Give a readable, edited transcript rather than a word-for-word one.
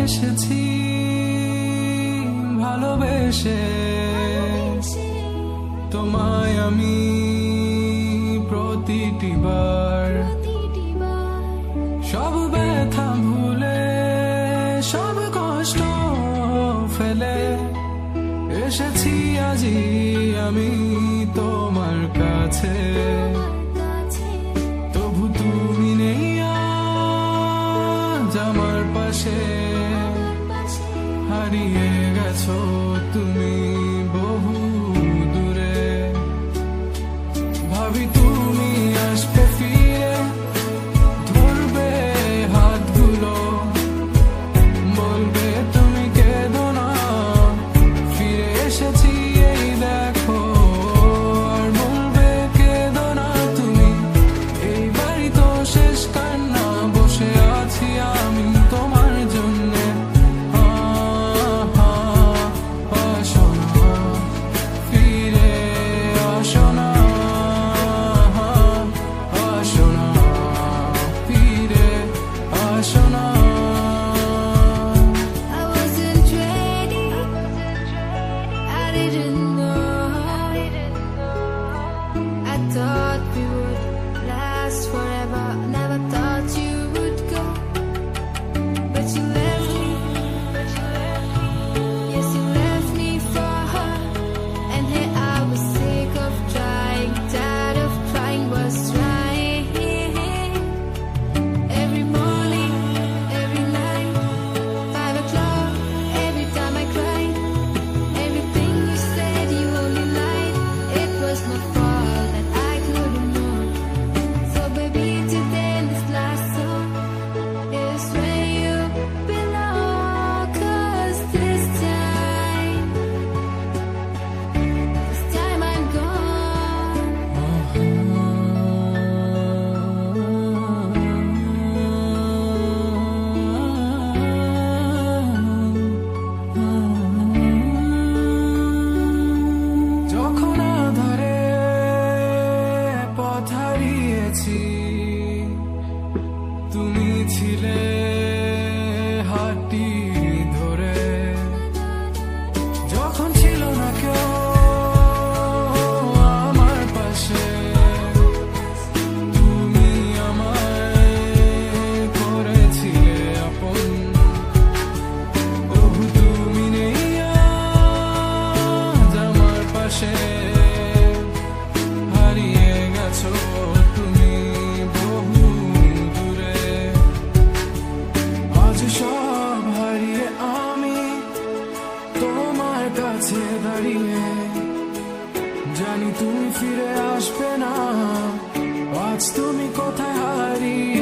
এসেছি ভালোবেসে তোমায় আমি প্রতিটি বার সব ব্যথা ভুলে সব কষ্ট ফেলে এসেছি আজি আমি তোমার কাছে তবু তুমি নেই আজ আমার পাশে হারিয়ে গেছো তুমি বহু দূরে ভাবি তুমি আসবে ফিরে ধরবে হাতগুলো বলবে তুমি কেঁদো না ফিরে এসেছি এই দেখো আর বলবে কেঁদো না তুমি এইবারই তো শেষ কান্না বসে আছি আমি তোমার জন্যে Thought we would last forever. Never thought you would go, but you left me. Yes, you left me for her. And here I was sick of trying, tired of crying, was trying. Every morning, every night, 5 o'clock, every time I cried. Everything you said, you only lied. It was my fault. তুমি ছিলে হাতটি ধরে যখন ছিল না কেউ আমার পাশে তুমি আমায় করেছিলে আপন তবু তুমি নেই আজ আমার পাশে হারিয়ে গেছো তুমি বহু সব হারিয়ে আমি তোমার কাছে দাঁড়িয়ে জানি তুমি ফিরে আসবে না আজ তুমি কোথায় হারিয়ে